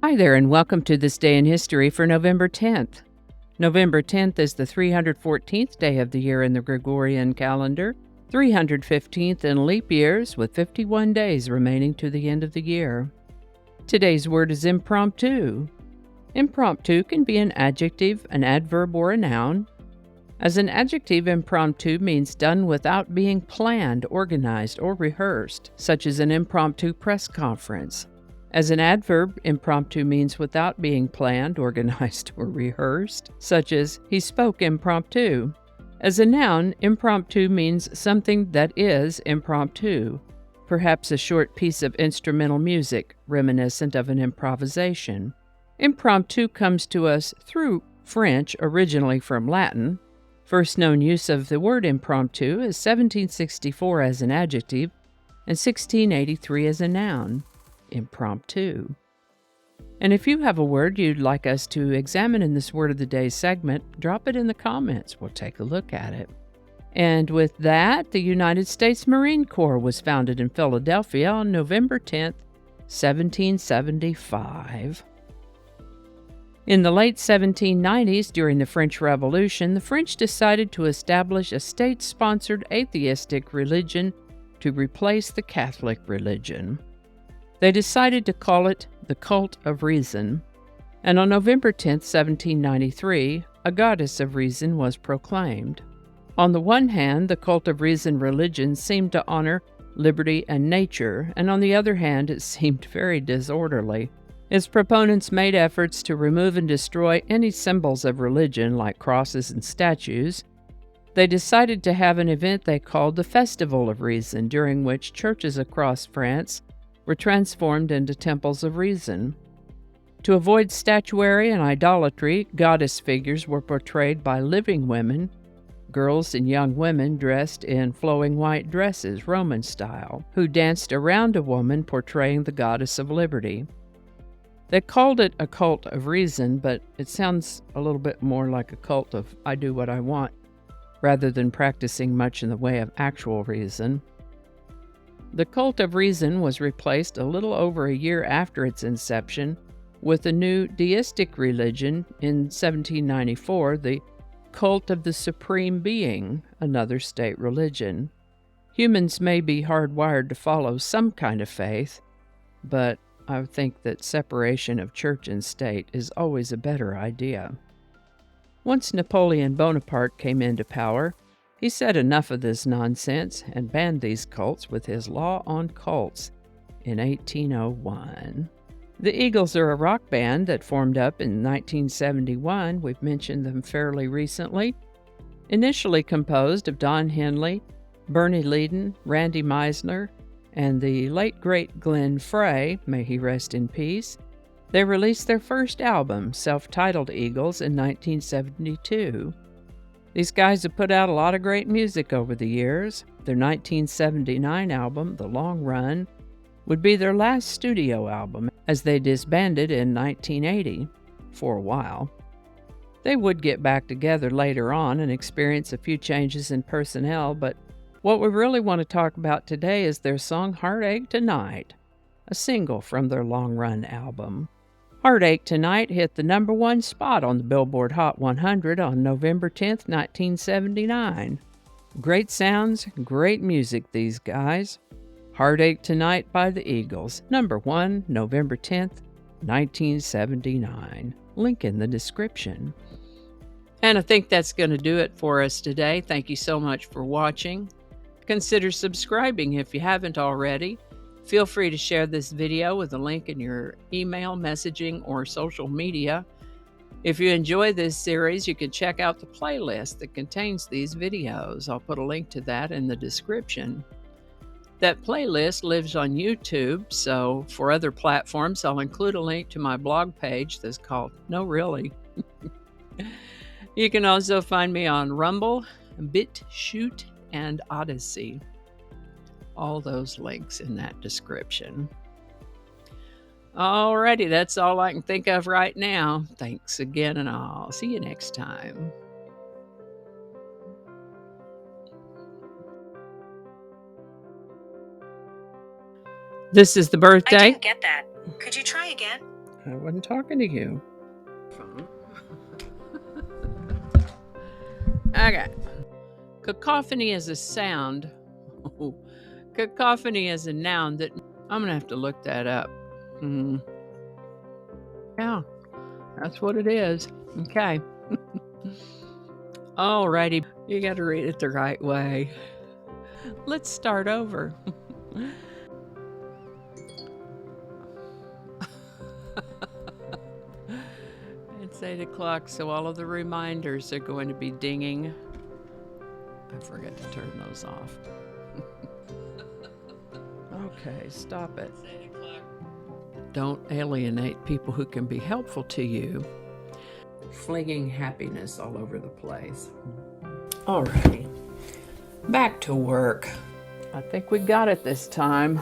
Hi there, and welcome to This Day in History for November 10th. November 10th is the 314th day of the year in the Gregorian calendar, 315th in leap years, with 51 days remaining to the end of the year. Today's word is impromptu. Impromptu can be an adjective, an adverb, or a noun. As an adjective, impromptu means done without being planned, organized, or rehearsed, such as an impromptu press conference. As an adverb, impromptu means without being planned, organized, or rehearsed, such as he spoke impromptu. As a noun, impromptu means something that is impromptu, perhaps a short piece of instrumental music reminiscent of an improvisation. Impromptu comes to us through French, originally from Latin. First known use of the word impromptu is 1764 as an adjective and 1683 as a noun. Impromptu. And if you have a word you'd like us to examine in this Word of the Day segment, drop it in the comments. We'll take a look at it. And with that, the United States Marine Corps was founded in Philadelphia on November 10th, 1775. In the late 1790s, during the French Revolution, the French decided to establish a state-sponsored atheistic religion to replace the Catholic religion. They decided to call it the Cult of Reason, and on November 10, 1793, a goddess of reason was proclaimed. On the one hand, the Cult of Reason religion seemed to honor liberty and nature, and on the other hand, it seemed very disorderly. Its proponents made efforts to remove and destroy any symbols of religion, like crosses and statues. They decided to have an event they called the Festival of Reason, during which churches across France were transformed into temples of reason. To avoid statuary and idolatry, goddess figures were portrayed by living women, girls and young women dressed in flowing white dresses, Roman style, who danced around a woman portraying the goddess of liberty. They called it a cult of reason, but it sounds a little bit more like a cult of I do what I want, rather than practicing much in the way of actual reason. The Cult of Reason was replaced a little over a year after its inception with a new deistic religion in 1794, the Cult of the Supreme Being, another state religion. Humans may be hardwired to follow some kind of faith, but I think that separation of church and state is always a better idea. Once Napoleon Bonaparte came into power, he said enough of this nonsense and banned these cults with his Law on Cults in 1801. The Eagles are a rock band that formed up in 1971. We've mentioned them fairly recently. Initially composed of Don Henley, Bernie Leadon, Randy Meisner, and the late great Glenn Frey, may he rest in peace, they released their first album, self-titled Eagles, in 1972. These guys have put out a lot of great music over the years. Their 1979 album, The Long Run, would be their last studio album, as they disbanded in 1980 for a while. They would get back together later on and experience a few changes in personnel, but what we really want to talk about today is their song Heartache Tonight, a single from their Long Run album. Heartache Tonight hit the number one spot on the Billboard Hot 100 on November 10th, 1979. Great sounds, great music, these guys. Heartache Tonight by the Eagles, number one, November 10th, 1979. Link in the description. And I think that's going to do it for us today. Thank you so much for watching. Consider subscribing if you haven't already. Feel free to share this video with a link in your email, messaging, or social media. If you enjoy this series, you can check out the playlist that contains these videos. I'll put a link to that in the description. That playlist lives on YouTube, so for other platforms, I'll include a link to my blog page that's called No Really. You can also find me on Rumble, BitChute, and Odyssey. All those links in that description. Alrighty, that's all I can think of right now. Thanks again, and I'll see you next time. This is the birthday. I didn't get that. Could you try again? I wasn't talking to you. Okay. Cacophony is a sound. Cacophony is a noun that I'm going to have to look that up. Yeah, that's what it is. Okay. Alrighty. You got to read it the right way. Let's start over. It's 8 o'clock, so all of the reminders are going to be dinging. I forgot to turn those off. Okay, stop it. It's 8 o'clock. Don't alienate people who can be helpful to you. Flinging happiness all over the place. Alrighty, back to work. I think we got it this time.